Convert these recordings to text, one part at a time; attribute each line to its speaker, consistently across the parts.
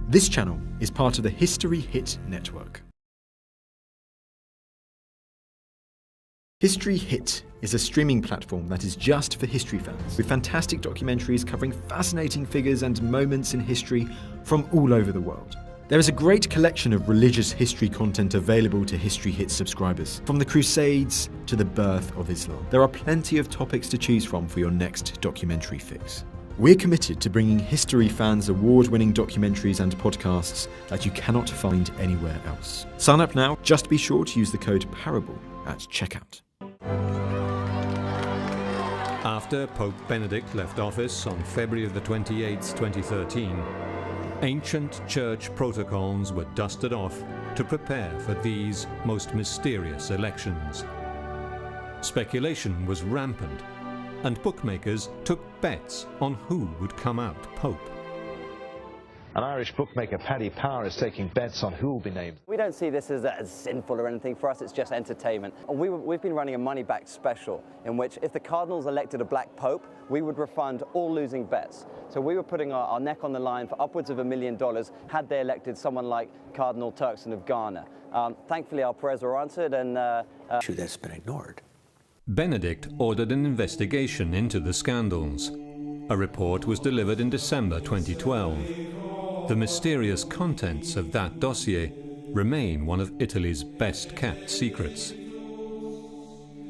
Speaker 1: This channel is part of the History Hit network. History Hit is a streaming platform that is just for history fans, with fantastic documentaries covering fascinating figures and moments in history from all over the world. There is a great collection of religious history content available to History Hit subscribers, from the Crusades to the birth of Islam. There are plenty of topics to choose from for your next documentary fix. We're committed to bringing history fans award-winning documentaries and podcasts that you cannot find anywhere else. Sign up now. Just be sure to use the code PARABLE at checkout.
Speaker 2: After Pope Benedict left office on February the 28th, 2013, ancient church protocols were dusted off to prepare for these most mysterious elections. Speculation was rampant, and bookmakers took bets on who would come out Pope.
Speaker 3: An Irish bookmaker, Paddy Power, is taking bets on who will be named.
Speaker 4: We don't see this as sinful or anything. For us, it's just entertainment. And we've been running a money-back special in which if the Cardinals elected a black pope, we would refund all losing bets. So we were putting our neck on the line for upwards of $1 million had they elected someone like Cardinal Turkson of Ghana. Thankfully, our prayers were answered, and
Speaker 5: that's been ignored.
Speaker 2: Benedict ordered an investigation into the scandals. A report was delivered in December 2012. The mysterious contents of that dossier remain one of Italy's best-kept secrets.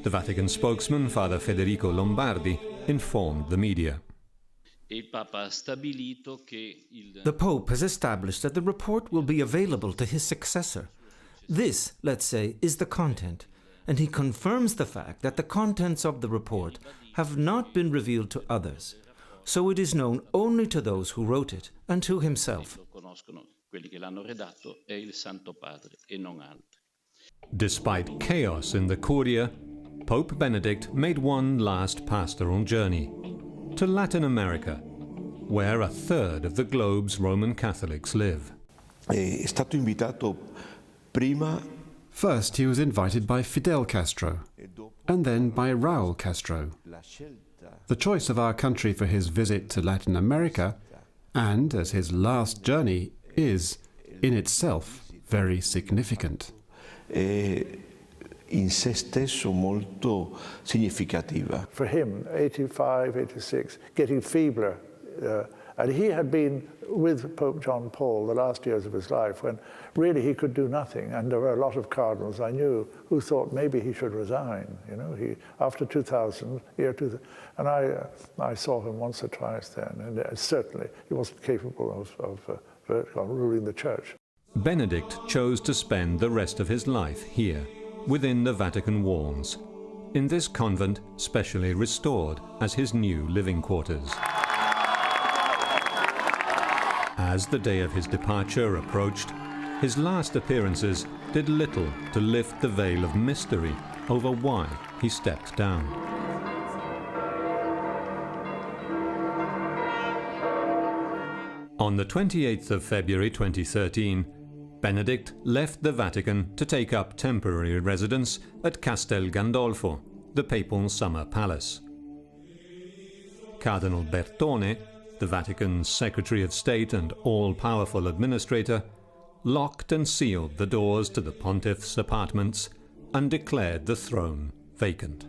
Speaker 2: The Vatican spokesman, Father Federico Lombardi, informed the media.
Speaker 6: The
Speaker 7: Pope has established that the report will be available to his successor. This, let's say, is the content, and he confirms the fact that the contents of the report have not been revealed to others. So it is known only to those who wrote it and to himself.
Speaker 2: Despite chaos in the Curia, Pope Benedict made one last pastoral journey to Latin America, where a third of the globe's Roman Catholics live.
Speaker 8: First, he was invited by Fidel Castro, and then by Raul Castro. The choice of our country for his visit to Latin America, and as his last journey, is, in itself, very significant.
Speaker 9: In se stesso molto significativa.
Speaker 10: For him, 85, 86, getting feebler, and he had been with Pope John Paul the last years of his life when really he could do nothing, and there were a lot of cardinals I knew who thought maybe he should resign, you know, after 2000, and I saw him once or twice then, and certainly he wasn't capable of ruling the church.
Speaker 2: Benedict chose to spend the rest of his life here, within the Vatican walls, in this convent specially restored as his new living quarters. As the day of his departure approached, his last appearances did little to lift the veil of mystery over why he stepped down. On the 28th of February 2013, Benedict left the Vatican to take up temporary residence at Castel Gandolfo, the papal summer palace. Cardinal Bertone, the Vatican's Secretary of State and all-powerful administrator, locked and sealed the doors to the pontiff's apartments and declared the throne vacant.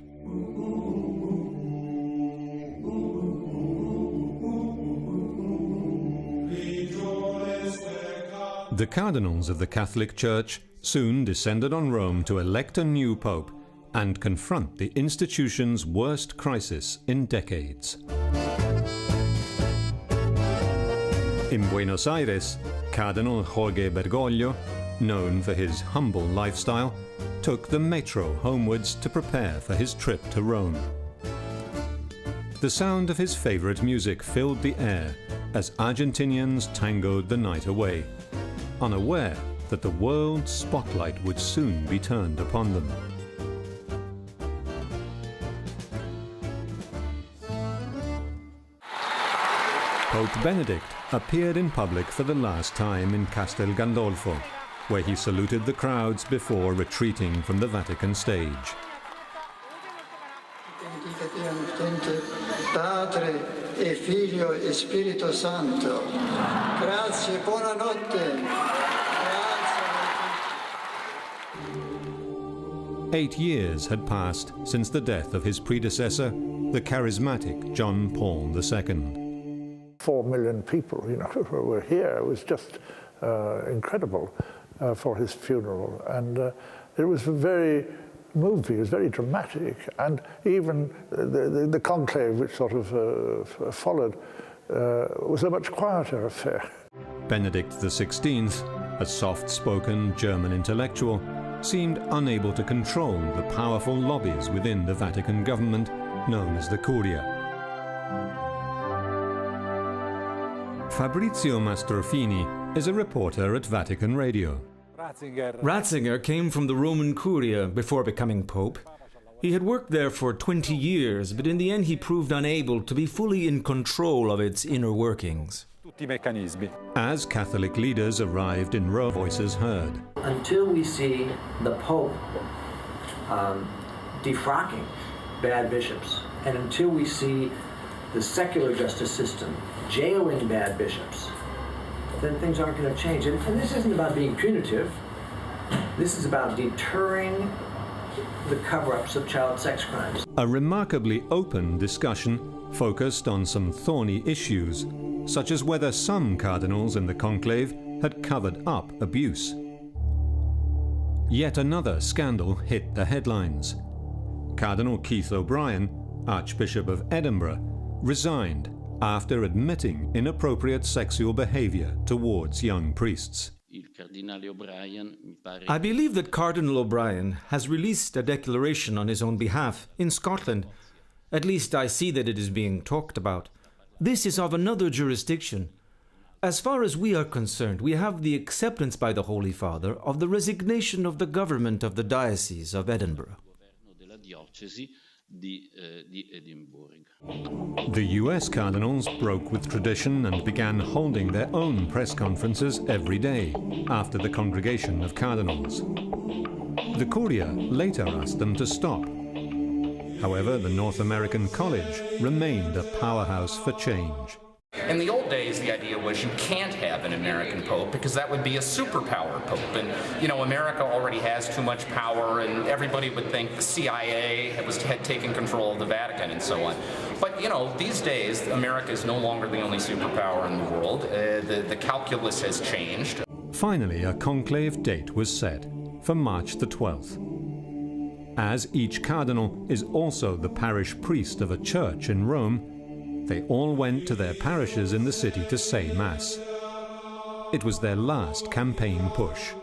Speaker 2: The cardinals of the Catholic Church soon descended on Rome to elect a new pope and confront the institution's worst crisis in decades. In Buenos Aires, Cardinal Jorge Bergoglio, known for his humble lifestyle, took the metro homewards to prepare for his trip to Rome. The sound of his favorite music filled the air as Argentinians tangoed the night away, unaware that the world's spotlight would soon be turned upon them. Pope Benedict appeared in public for the last time in Castel Gandolfo, where he saluted the crowds before retreating from the Vatican stage.
Speaker 6: e Figlio e Spirito Santo. Grazie, buonanotte.
Speaker 2: 8 years had passed since the death of his predecessor, the charismatic John Paul II.
Speaker 10: 4 million people, were here. It was just incredible for his funeral, and it was very moving. It was very dramatic, and even the conclave, which sort of followed, was a much quieter affair.
Speaker 2: Benedict XVI, a soft-spoken German intellectual, seemed unable to control the powerful lobbies within the Vatican government, known as the Curia. Fabrizio Mastrofini is a reporter at Vatican Radio.
Speaker 7: Ratzinger came from the Roman Curia before becoming Pope. He had worked there for 20 years, but in the end he proved unable to be fully in control of its inner workings.
Speaker 2: As Catholic leaders arrived in Rome, voices heard.
Speaker 11: Until we see the Pope defrocking bad bishops, and until we see the secular justice system jailing bad bishops, then things aren't going to change. And this isn't about being punitive. This is about deterring the cover-ups of child sex crimes.
Speaker 2: A remarkably open discussion focused on some thorny issues, such as whether some cardinals in the conclave had covered up abuse. Yet another scandal hit the headlines. Cardinal Keith O'Brien, Archbishop of Edinburgh, resigned after admitting inappropriate sexual behavior towards young priests.
Speaker 7: I believe that Cardinal O'Brien has released a declaration on his own behalf in Scotland. At least I see that it is being talked about. This is of another jurisdiction. As far as we are concerned, we have the acceptance by the Holy Father of the resignation of the government of the Diocese of Edinburgh.
Speaker 2: The US cardinals broke with tradition and began holding their own press conferences every day after the Congregation of Cardinals. The Curia later asked them to stop. However, the North American College remained a powerhouse for change.
Speaker 12: In the old days, the idea was you can't have an American pope because that would be a superpower pope. And, America already has too much power, and everybody would think the CIA had taken control of the Vatican and so on. But, these days, America is no longer the only superpower in the world. The calculus has changed.
Speaker 2: Finally, a conclave date was set for March the 12th. As each cardinal is also the parish priest of a church in Rome, they all went to their parishes in the city to say Mass. It was their last campaign push.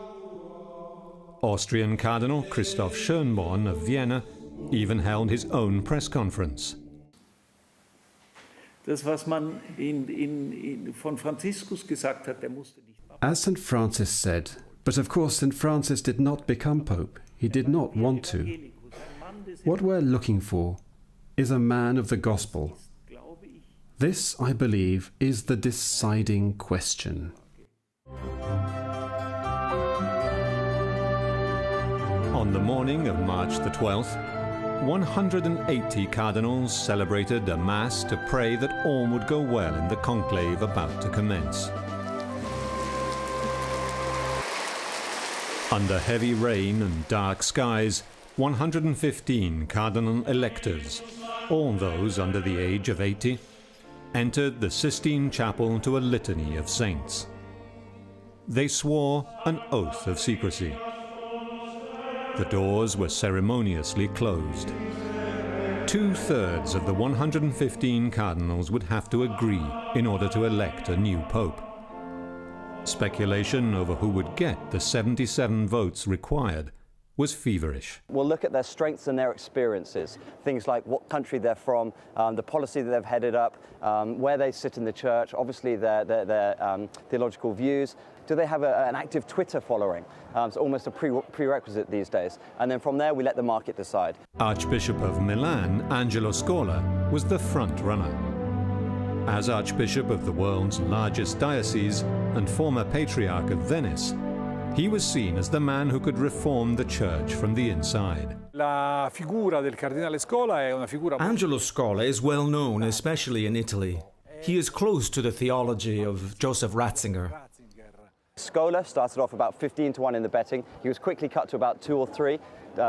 Speaker 2: Austrian Cardinal Christoph Schönborn of Vienna even held his own press conference.
Speaker 13: Das, was man von Franziskus gesagt hat, musste nicht.
Speaker 8: As St. Francis said, but of course St. Francis did not become Pope. He did not want to. What we're looking for is a man of the gospel. This, I believe, is the deciding question.
Speaker 2: On the morning of March the 12th, 180 cardinals celebrated a Mass to pray that all would go well in the conclave about to commence. Under heavy rain and dark skies, 115 cardinal electors, all those under the age of 80, entered the Sistine Chapel to a litany of saints. They swore an oath of secrecy. The doors were ceremoniously closed. 2/3 of the 115 cardinals would have to agree in order to elect a new pope. Speculation over who would get the 77 votes required was feverish.
Speaker 4: We'll look at their strengths and their experiences, things like what country they're from, the policy that they've headed up, where they sit in the church, obviously their theological views. Do they have an active Twitter following? It's almost a prerequisite these days. And then from there, we let the market decide.
Speaker 2: Archbishop of Milan, Angelo Scola, was the front runner. As Archbishop of the world's largest diocese and former Patriarch of Venice, he was seen as the man who could reform the church from the inside.
Speaker 7: Angelo Scola is well known, especially in Italy. He is close to the theology of Joseph Ratzinger.
Speaker 4: Scola started off about 15 to 1 in the betting. He was quickly cut to about 2 or 3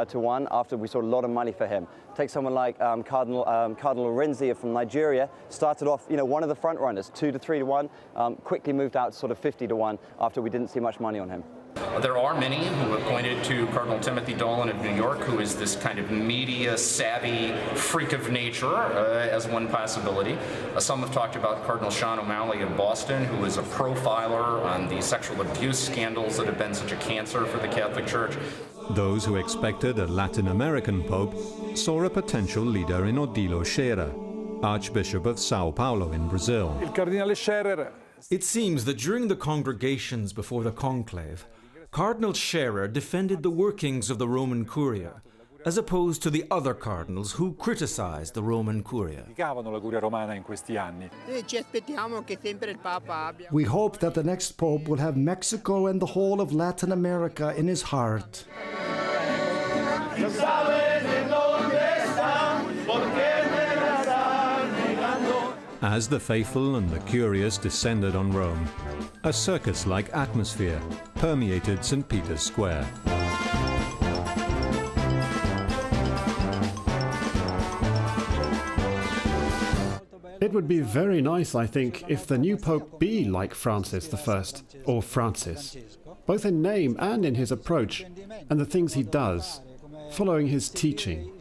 Speaker 4: to 1 after we saw a lot of money for him. Take someone like Cardinal Lorenzi from Nigeria, started off, one of the front runners, 2 to 3 to 1, quickly moved out to sort of 50 to 1 after we didn't see much money on him.
Speaker 12: There are many who have pointed to Cardinal Timothy Dolan of New York, who is this kind of media-savvy freak of nature, as one possibility. Some have talked about Cardinal Sean O'Malley of Boston, who is a profiler on the sexual abuse scandals that have been such a cancer for the Catholic Church.
Speaker 2: Those who expected a Latin American pope saw a potential leader in Odilo Scherer, Archbishop of Sao Paulo in Brazil.
Speaker 7: It seems that during the congregations before the conclave, Cardinal Scherer defended the workings of the Roman Curia, as opposed to the other cardinals who criticized the Roman Curia.
Speaker 14: We hope that the next pope will have Mexico and the whole of Latin America in his heart.
Speaker 2: As the faithful and the curious descended on Rome, a circus-like atmosphere permeated St. Peter's Square.
Speaker 8: It would be very nice, I think, if the new pope be like Francis I, or Francis, both in name and in his approach, and the things he does, following his teaching.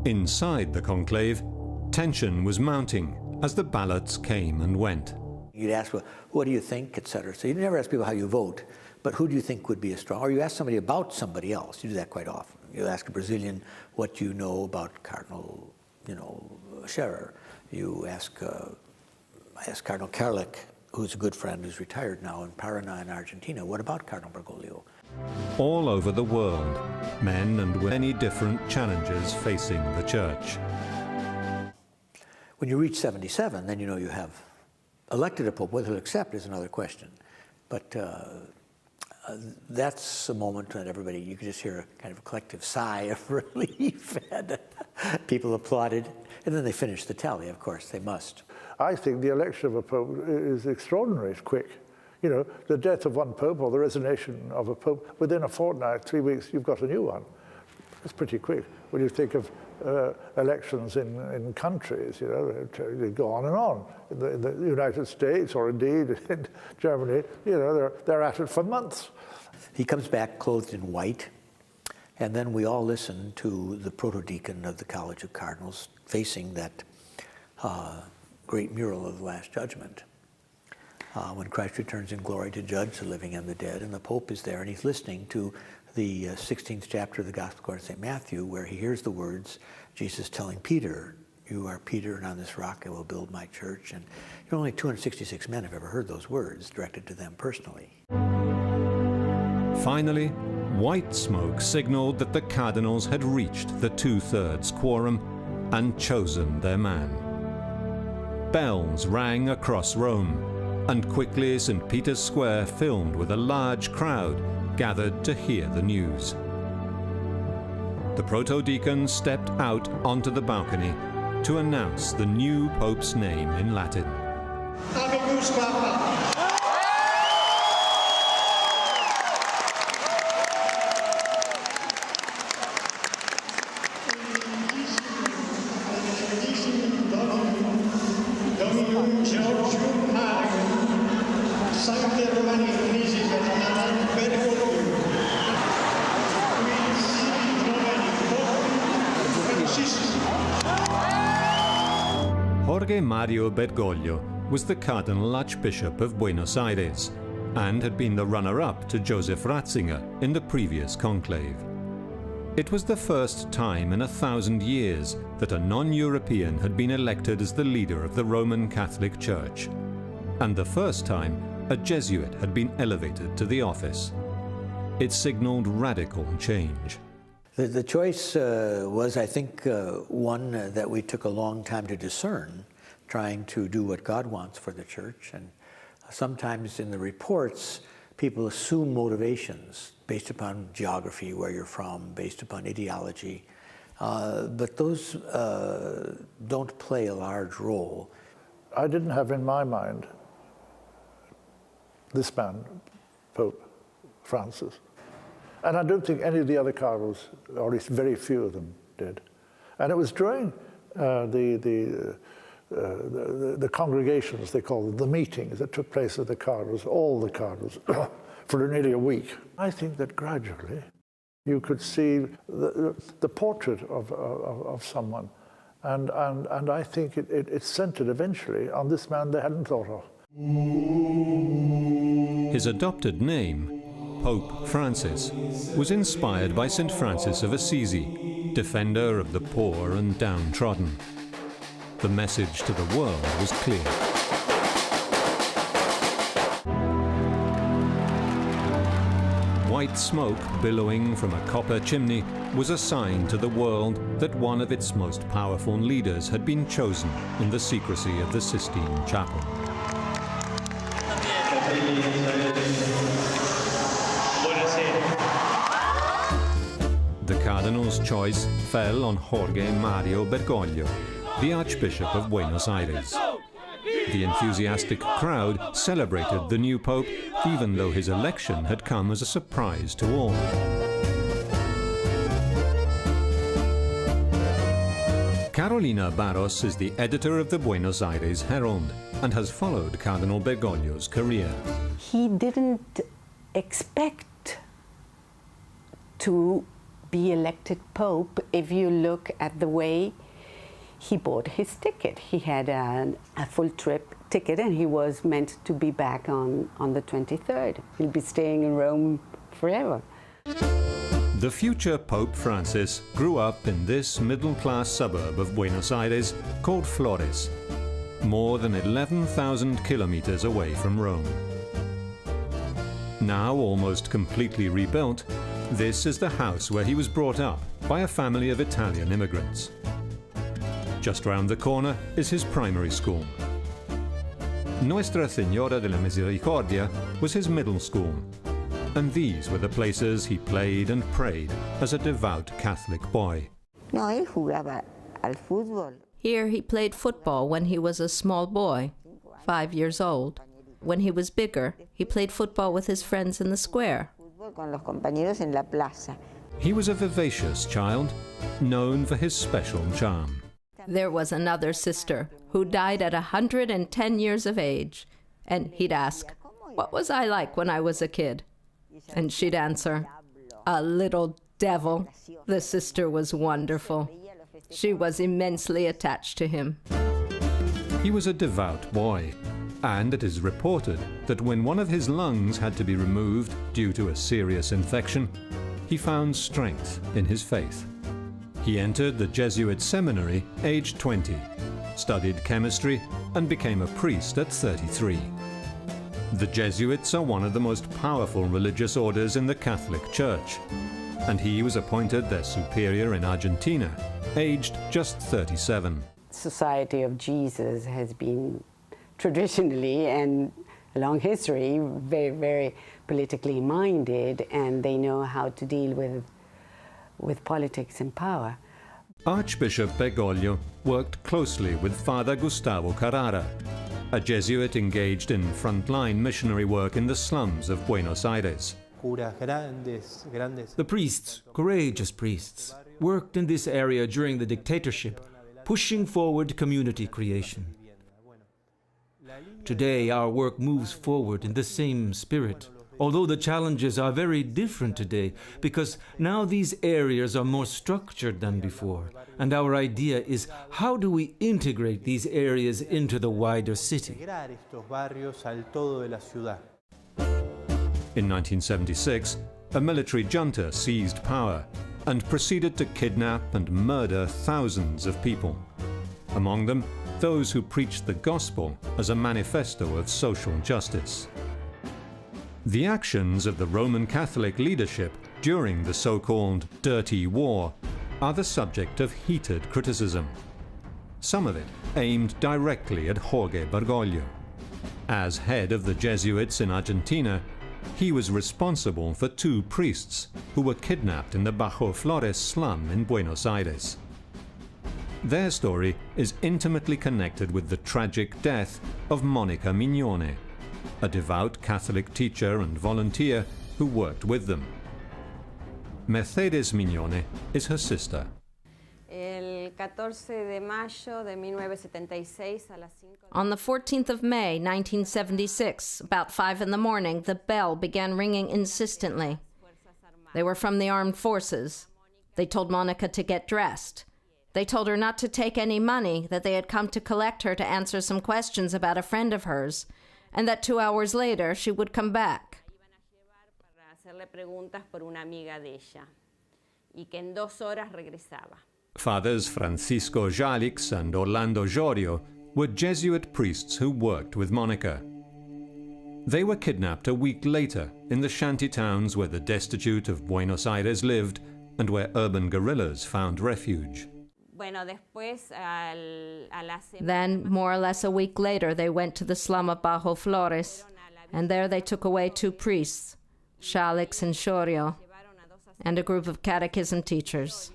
Speaker 2: Inside the conclave, tension was mounting as the ballots came and went.
Speaker 5: You'd ask, well, what do you think, etc. So you never ask people how you vote, but who do you think would be a strong, or you ask somebody about somebody else. You do that quite often. You ask a Brazilian what you know about Cardinal, Scherer. You ask Cardinal Kerlik, who's a good friend, who's retired now in Paraná in Argentina. What about Cardinal Bergoglio?
Speaker 2: All over the world, men and women, many different challenges facing the Church.
Speaker 5: When you reach 77, then you have elected a pope. Whether he'll accept is another question. But that's a moment when everybody, you can just hear a kind of a collective sigh of relief. And people applauded. And then they finished the tally, of course. They must.
Speaker 10: I think the election of a pope is extraordinary. It's quick. The death of one pope or the resignation of a pope, within a fortnight, 3 weeks, you've got a new one. It's pretty quick. When you think of elections in countries, they go on and on. In the United States, or indeed in Germany, they're at it for months.
Speaker 5: He comes back clothed in white, and then we all listen to the protodeacon of the College of Cardinals facing that great mural of the Last Judgment. When Christ returns in glory to judge the living and the dead, and the Pope is there, and he's listening to the 16th chapter of the Gospel according to St. Matthew, where he hears the words, Jesus telling Peter, "You are Peter, and on this rock I will build my church." And only 266 men have ever heard those words directed to them personally.
Speaker 2: Finally, white smoke signaled that the cardinals had reached the 2/3 quorum and chosen their man. Bells rang across Rome, and quickly St. Peter's Square filled with a large crowd gathered to hear the news. The protodeacon stepped out onto the balcony to announce the new pope's name in Latin.
Speaker 6: Habemus Papam.
Speaker 2: Mario Bergoglio was the Cardinal Archbishop of Buenos Aires and had been the runner-up to Joseph Ratzinger in the previous conclave. It was the first time in 1,000 years that a non-European had been elected as the leader of the Roman Catholic Church, and the first time a Jesuit had been elevated to the office. It signaled radical change.
Speaker 5: The choice was, I think, one that we took a long time to discern, trying to do what God wants for the church. And sometimes in the reports, people assume motivations based upon geography, where you're from, based upon ideology. But those don't play a large role.
Speaker 10: I didn't have in my mind this man, Pope Francis. And I don't think any of the other cardinals, or at least very few of them, did. And it was during the congregations, they call them, the meetings that took place at the cardinals, all the cardinals, for nearly a week. I think that gradually you could see the portrait of someone, and I think it centered eventually on this man they hadn't thought of.
Speaker 2: His adopted name, Pope Francis, was inspired by St. Francis of Assisi, defender of the poor and downtrodden. The message to the world was clear. White smoke billowing from a copper chimney was a sign to the world that one of its most powerful leaders had been chosen in the secrecy of the Sistine Chapel. The cardinal's choice fell on Jorge Mario Bergoglio, the Archbishop of Buenos Aires. The enthusiastic crowd celebrated the new pope, even though his election had come as a surprise to all. Carolina Barros is the editor of the Buenos Aires Herald and has followed Cardinal Bergoglio's career.
Speaker 15: He didn't expect to be elected pope if you look at the way he bought his ticket. He had a full trip ticket and he was meant to be back on the 23rd. He'll be staying in Rome forever.
Speaker 2: The future Pope Francis grew up in this middle-class suburb of Buenos Aires called Flores, more than 11,000 kilometers away from Rome. Now almost completely rebuilt, this is the house where he was brought up by a family of Italian immigrants. Just round the corner is his primary school. Nuestra Señora de la Misericordia was his middle school, and these were the places he played and prayed as a devout Catholic boy.
Speaker 16: Here he played football when he was a small boy, 5 years old. When he was bigger, he played football with his friends in the square.
Speaker 2: He was a vivacious child, known for his special charm.
Speaker 16: There was another sister who died at 110 years of age, and he'd ask, "What was I like when I was a kid?" And she'd answer, "A little devil." The sister was wonderful. She was immensely attached to him.
Speaker 2: He was a devout boy, and it is reported that when one of his lungs had to be removed due to a serious infection, he found strength in his faith. He entered the Jesuit seminary aged 20, studied chemistry, and became a priest at 33. The Jesuits are one of the most powerful religious orders in the Catholic Church, and he was appointed their superior in Argentina, aged just 37.
Speaker 15: Society of Jesus has been traditionally and a long history very, very politically minded, and they know how to deal with politics and power.
Speaker 2: Archbishop Bergoglio worked closely with Father Gustavo Carrara, a Jesuit engaged in frontline missionary work in the slums of Buenos Aires.
Speaker 7: The priests, courageous priests, worked in this area during the dictatorship, pushing forward community creation. Today, our work moves forward in the same spirit, although the challenges are very different today, because now these areas are more structured than before, and our idea is how do we integrate these areas into the wider city?
Speaker 2: In 1976, a military junta seized power and proceeded to kidnap and murder thousands of people, among them those who preached the gospel as a manifesto of social justice. The actions of the Roman Catholic leadership during the so-called Dirty War are the subject of heated criticism, some of it aimed directly at Jorge Bergoglio. As head of the Jesuits in Argentina, He was responsible for 2 priests who were kidnapped in the Bajo Flores slum in Buenos Aires. Their story is intimately connected with the tragic death of Monica Mignone, a devout Catholic teacher and volunteer who worked with them. Mercedes Mignone is her sister.
Speaker 16: On the 14th of May, 1976, about 5 in the morning, the bell began ringing insistently. They were from the armed forces. They told Monica to get dressed. They told her not to take any money, that they had come to collect her to answer some questions about a friend of hers, and that 2 hours later she would come back.
Speaker 2: Fathers Francisco Jalix and Orlando Jorio were Jesuit priests who worked with Monica. They were kidnapped a week later in the shanty towns where the destitute of Buenos Aires lived and where urban guerrillas found refuge.
Speaker 16: Then, more or less a week later, they went to the slum of Bajo Flores, and there they took away 2 priests, Jalix and Jorio, and a group of catechism teachers.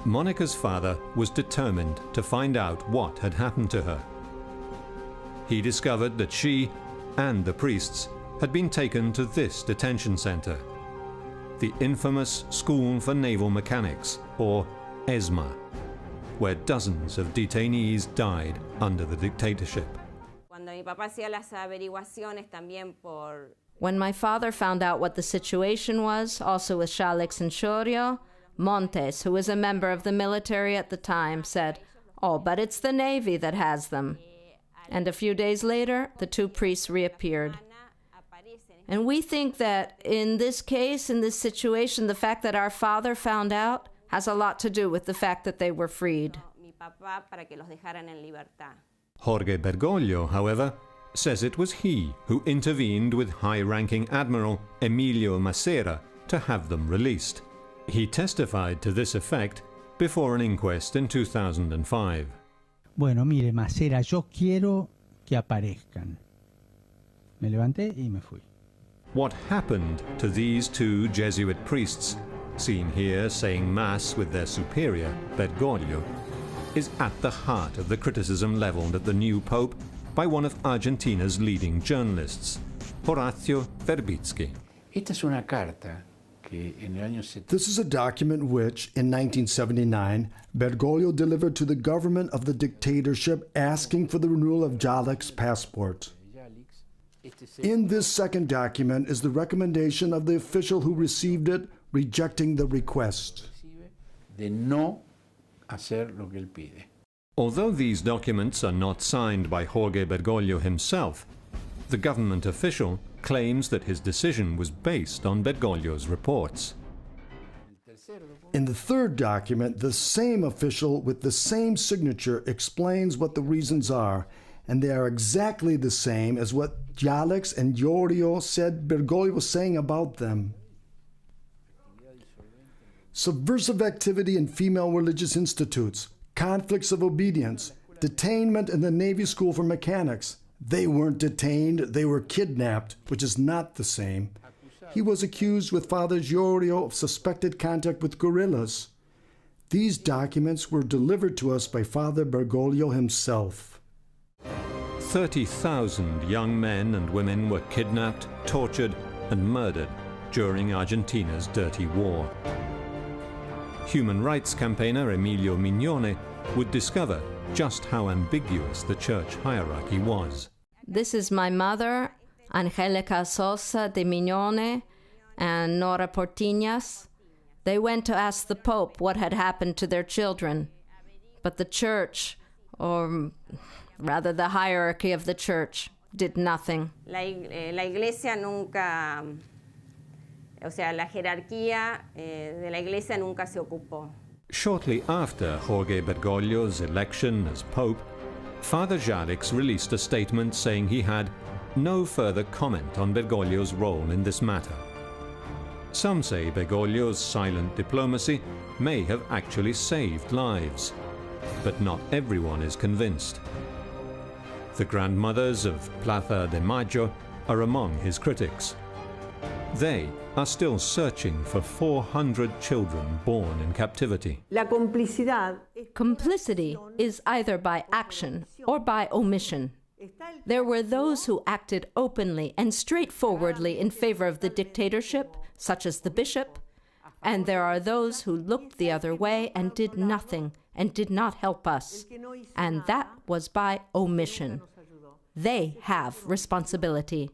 Speaker 2: Monica's father was determined to find out what had happened to her. He discovered that she and the priests had been taken to this detention center, the infamous School for Naval Mechanics, or ESMA, where dozens of detainees died under the dictatorship.
Speaker 16: When my father found out what the situation was, also with Jalix and Jorio, Montes, who was a member of the military at the time, said, "Oh, but it's the Navy that has them." And a few days later, the 2 priests reappeared. And we think that in this case, in this situation, the fact that our father found out has a lot to do with the fact that they were freed.
Speaker 2: Jorge Bergoglio, however, says it was he who intervened with high-ranking Admiral Emilio Macera to have them released. He testified to this effect before an inquest in 2005.
Speaker 17: Bueno, mire, Macera, yo quiero que aparezcan. Me levanté y me fui.
Speaker 2: What happened to these 2 Jesuit priests, seen here saying Mass with their superior, Bergoglio, is at the heart of the criticism leveled at the new Pope by one of Argentina's leading journalists, Horacio Verbitsky.
Speaker 14: This is a document which, in 1979, Bergoglio delivered to the government of the dictatorship asking for the renewal of Jalix's passport. In this second document is the recommendation of the official who received it, rejecting the request.
Speaker 2: Although these documents are not signed by Jorge Bergoglio himself, the government official claims that his decision was based on Bergoglio's reports.
Speaker 14: In the third document, the same official with the same signature explains what the reasons are, and they are exactly the same as what Jalix and Jorio said Bergoglio was saying about them. Subversive activity in female religious institutes, conflicts of obedience, detainment in the Navy School for Mechanics. They weren't detained, they were kidnapped, which is not the same. He was accused with Father Jorio of suspected contact with guerrillas. These documents were delivered to us by Father Bergoglio himself.
Speaker 2: 30,000 young men and women were kidnapped, tortured, and murdered during Argentina's dirty war. Human rights campaigner Emilio Mignone would discover just how ambiguous the church hierarchy was.
Speaker 16: This is my mother, Angelica Sosa de Mignone, and Nora Portiñas. They went to ask the Pope what had happened to their children. But the church, or rather the hierarchy of the church, did nothing.
Speaker 18: La iglesia nunca, o sea, la jerarquía de la iglesia nunca se ocupó.
Speaker 2: Shortly after Jorge Bergoglio's election as Pope, Father Jalix released a statement saying he had no further comment on Bergoglio's role in this matter. Some say Bergoglio's silent diplomacy may have actually saved lives, but not everyone is convinced. The grandmothers of Plaza de Mayo are among his critics. They are still searching for 400 children born in captivity.
Speaker 16: Complicity is either by action or by omission. There were those who acted openly and straightforwardly in favor of the dictatorship, such as the bishop, and there are those who looked the other way and did nothing and did not help us, and that was by omission. They have responsibility,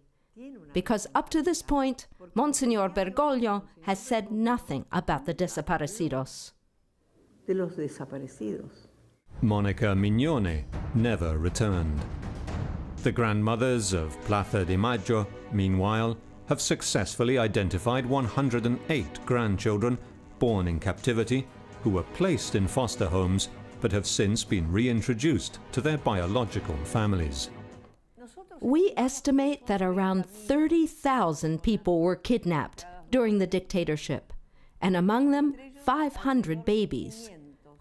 Speaker 16: because up to this point, Monsignor Bergoglio has said nothing about the desaparecidos.
Speaker 2: Monica Mignone never returned. The grandmothers of Plaza de Mayo, meanwhile, have successfully identified 108 grandchildren born in captivity who were placed in foster homes but have since been reintroduced to their biological families.
Speaker 16: We estimate that around 30,000 people were kidnapped during the dictatorship, and among them 500 babies,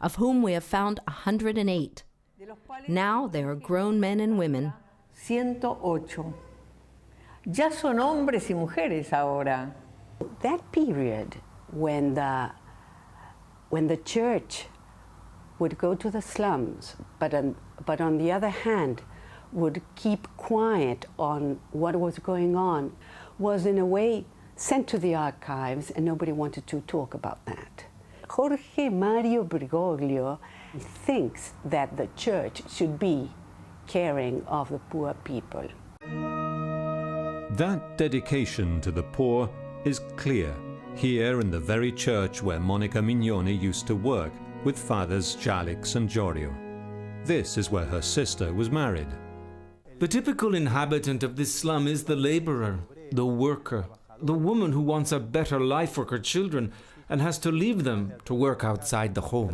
Speaker 16: of whom we have found 108. Now they are grown men and women.
Speaker 15: 108. Ya son hombres y mujeres ahora. That period when the church would go to the slums, but on the other hand would keep quiet on what was going on, was in a way sent to the archives, and nobody wanted to talk about that. Jorge Mario Bergoglio thinks that the church should be caring of the poor people.
Speaker 2: That dedication to the poor is clear here in the very church where Monica Mignone used to work with Fathers Jalix and Giorgio. This is where her sister was married.
Speaker 7: The typical inhabitant of this slum is the laborer, the worker, the woman who wants a better life for her children and has to leave them to work outside the home.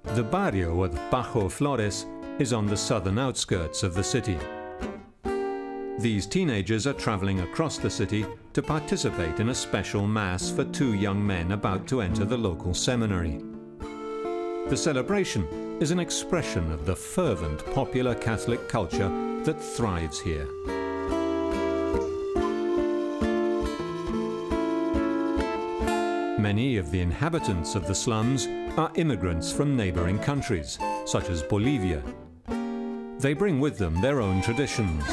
Speaker 2: The barrio of Bajo Flores is on the southern outskirts of the city. These teenagers are traveling across the city to participate in a special mass for two young men about to enter the local seminary. The celebration is an expression of the fervent popular Catholic culture that thrives here. Many of the inhabitants of the slums are immigrants from neighboring countries, such as Bolivia. They bring with them their own traditions.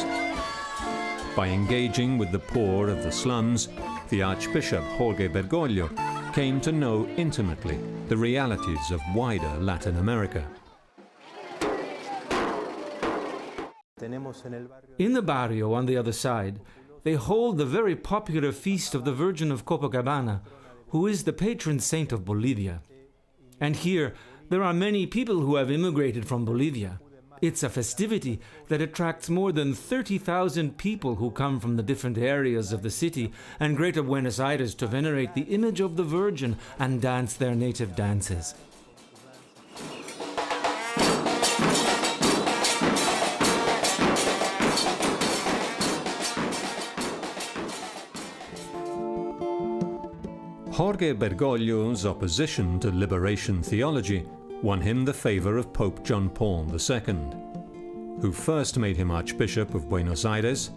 Speaker 2: By engaging with the poor of the slums, the Archbishop Jorge Bergoglio came to know intimately the realities of wider Latin America.
Speaker 7: In the barrio on the other side, they hold the very popular feast of the Virgin of Copacabana, who is the patron saint of Bolivia. And here, there are many people who have immigrated from Bolivia. It's a festivity that attracts more than 30,000 people who come from the different areas of the city and Greater Buenos Aires to venerate the image of the Virgin and dance their native dances.
Speaker 2: Jorge Bergoglio's opposition to liberation theology won him the favor of Pope John Paul II, who first made him Archbishop of Buenos Aires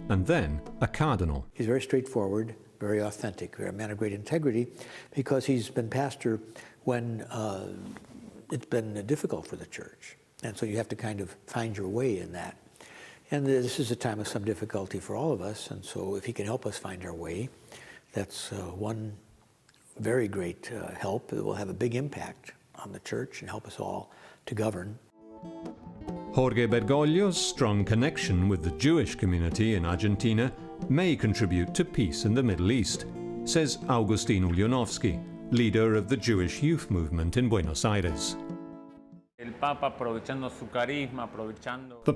Speaker 2: and then a cardinal.
Speaker 5: He's very straightforward, very authentic, a man of great integrity, because he's been pastor when it's been difficult for the church. And so you have to kind of find your way in that. And this is a time of some difficulty for all of us, and so if he can help us find our way, that's one very great help. It will have a big impact on the church and help us all to govern.
Speaker 2: Jorge Bergoglio's strong connection with the Jewish community in Argentina may contribute to peace in the Middle East, says Agustin Ulyanovsky, leader of the Jewish youth movement in Buenos Aires.
Speaker 8: The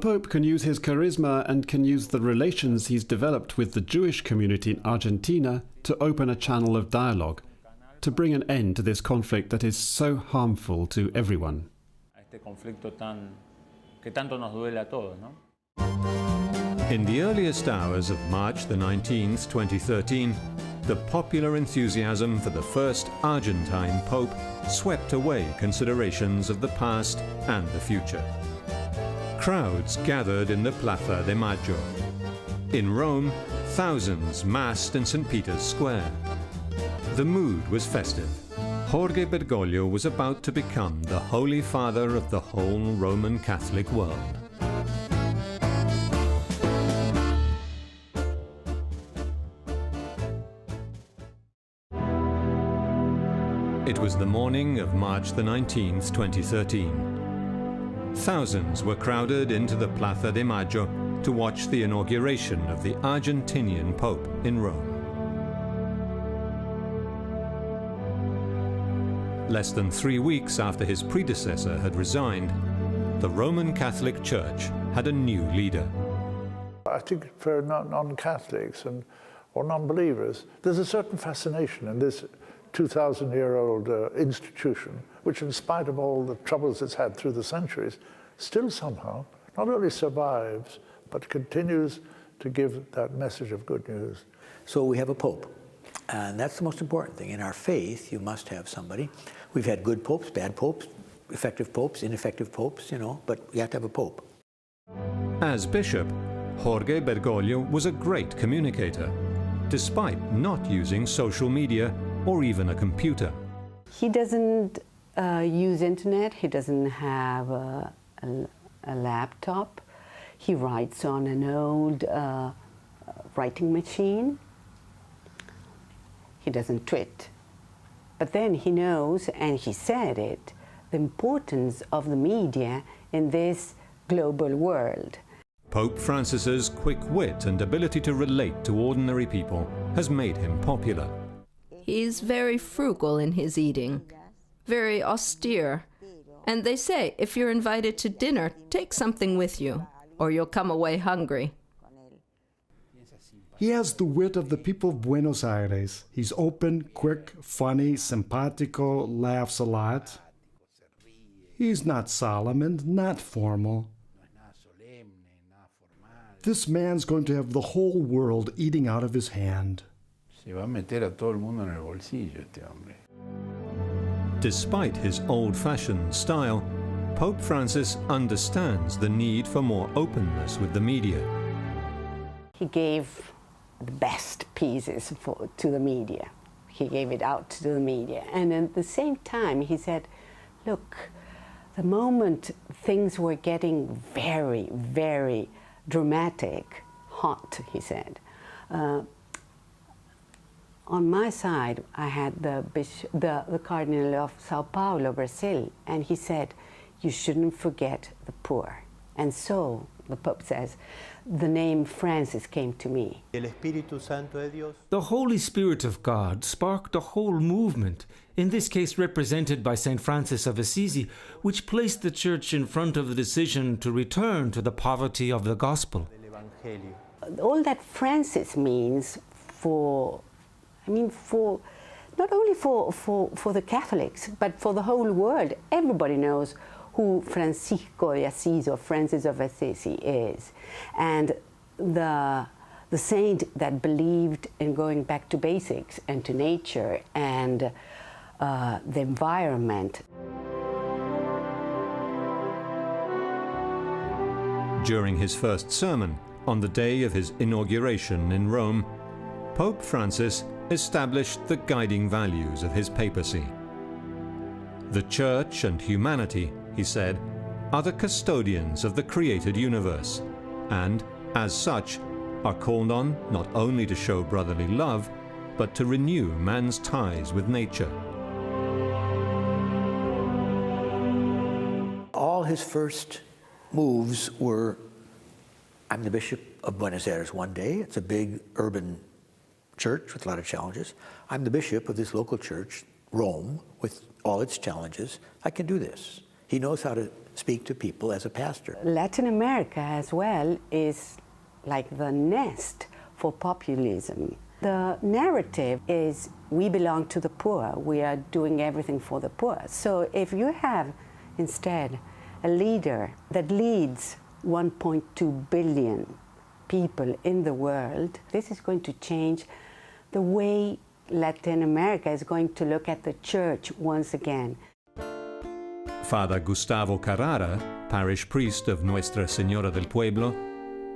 Speaker 8: Pope can use his charisma and can use the relations he's developed with the Jewish community in Argentina to open a channel of dialogue, to bring an end to this conflict that is so harmful to everyone.
Speaker 2: In the earliest hours of March the 19th, 2013, the popular enthusiasm for the first Argentine Pope swept away considerations of the past and the future. Crowds gathered in the Plaza de Maggio. In Rome, thousands massed in St. Peter's Square. The mood was festive. Jorge Bergoglio was about to become the Holy Father of the whole Roman Catholic world. It was the morning of March the 19th, 2013. Thousands were crowded into the Plaza de Maggio to watch the inauguration of the Argentinian Pope in Rome. Less than 3 weeks after his predecessor had resigned, the Roman Catholic Church had a new leader.
Speaker 10: I think for non-Catholics or non-believers, there's a certain fascination in this 2,000-year-old institution, which in spite of all the troubles it's had through the centuries, still somehow not only survives, but continues to give that message of good news.
Speaker 5: So we have a pope, and that's the most important thing. In our faith, you must have somebody. We've had good popes, bad popes, effective popes, ineffective popes, you know, but you have to have a pope.
Speaker 2: As bishop, Jorge Bergoglio was a great communicator, despite not using social media or even a computer.
Speaker 15: He doesn't use internet, he doesn't have a laptop. He writes on an old writing machine. He doesn't tweet. But then he knows, and he said it, the importance of the media in this global world.
Speaker 2: Pope Francis's quick wit and ability to relate to ordinary people has made him popular.
Speaker 16: He's very frugal in his eating, very austere. And they say, if you're invited to dinner, take something with you, or you'll come away hungry.
Speaker 14: He has the wit of the people of Buenos Aires. He's open, quick, funny, simpatico, laughs a lot. He's not solemn and not formal. This man's going to have the whole world eating out of his hand.
Speaker 2: Despite his old-fashioned style, Pope Francis understands the need for more openness with the media.
Speaker 15: He gave the best pieces to the media. He gave it out to the media. And at the same time, he said, look, the moment things were getting very, very dramatic, hot, he said, on my side, I had the Cardinal of Sao Paulo, Brazil, and he said, you shouldn't forget the poor. And so, the Pope says, the name Francis came to me.
Speaker 7: The Holy Spirit of God sparked a whole movement, in this case represented by St. Francis of Assisi, which placed the Church in front of the decision to return to the poverty of the Gospel.
Speaker 15: All that Francis means not only for the Catholics, but for the whole world. Everybody knows who Francisco de Assisi or Francis of Assisi is. And the saint that believed in going back to basics and to nature and the environment.
Speaker 2: During his first sermon, on the day of his inauguration in Rome, Pope Francis established the guiding values of his papacy. The Church and humanity, he said, are the custodians of the created universe, and, as such, are called on not only to show brotherly love, but to renew man's ties with nature.
Speaker 5: All his first moves were, I'm the Bishop of Buenos Aires one day. It's a big urban church with a lot of challenges. I'm the bishop of this local church, Rome, with all its challenges. I can do this. He knows how to speak to people as a pastor.
Speaker 15: Latin America as well is like the nest for populism. The narrative is we belong to the poor, we are doing everything for the poor. So if you have instead a leader that leads 1.2 billion people in the world, this is going to change the way Latin America is going to look at the church once again.
Speaker 2: Father Gustavo Carrara, parish priest of Nuestra Señora del Pueblo,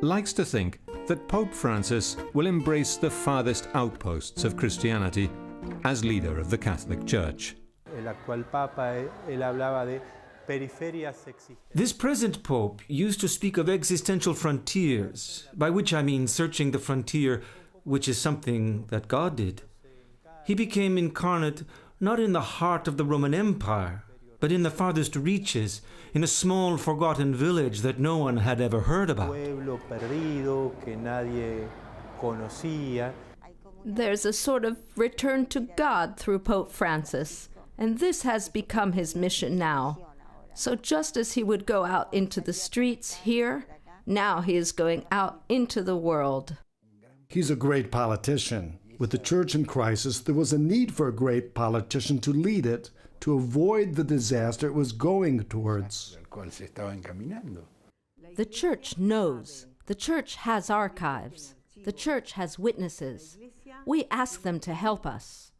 Speaker 2: likes to think that Pope Francis will embrace the farthest outposts of Christianity as leader of the Catholic Church.
Speaker 7: This present Pope used to speak of existential frontiers, by which I mean searching the frontier, which is something that God did. He became incarnate not in the heart of the Roman Empire, but in the farthest reaches, in a small forgotten village that no one had ever heard about.
Speaker 16: There's a sort of return to God through Pope Francis, and this has become his mission now. So just as he would go out into the streets here, now he is going out into the world.
Speaker 14: He's a great politician. With the church in crisis, there was a need for a great politician to lead it, to avoid the disaster it was going towards.
Speaker 16: The church knows. The church has archives. The church has witnesses. We ask them to help us.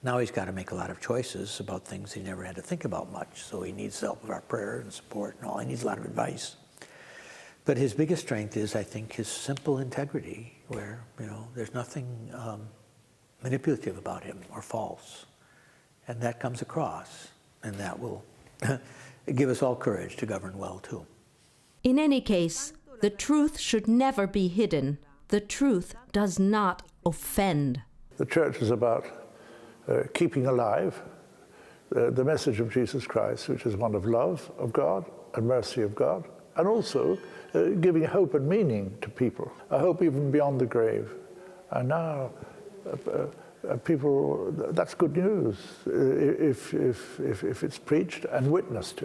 Speaker 5: Now he's got to make a lot of choices about things he never had to think about much, so he needs the help of our prayer and support and all. He needs a lot of advice. But his biggest strength is, I think, his simple integrity, where, there's nothing manipulative about him or false. And that comes across, and that will give us all courage to govern well, too.
Speaker 16: In any case, the truth should never be hidden. The truth does not offend.
Speaker 10: The church is about keeping alive the message of Jesus Christ, which is one of love of God and mercy of God, and also giving hope and meaning to people, a hope even beyond the grave. And now people, that's good news if it's preached and witnessed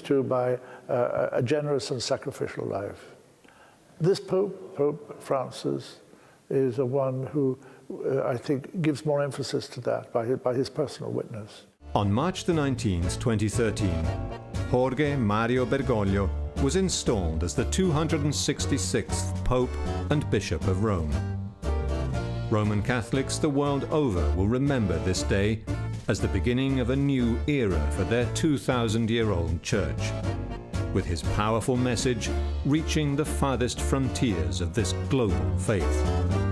Speaker 10: to by a generous and sacrificial life. This Pope, Pope Francis, is a one who I think gives more emphasis to that by his personal witness.
Speaker 2: On March the 19th, 2013, Jorge Mario Bergoglio was installed as the 266th Pope and Bishop of Rome. Roman Catholics the world over will remember this day as the beginning of a new era for their 2,000-year-old church, with his powerful message reaching the farthest frontiers of this global faith.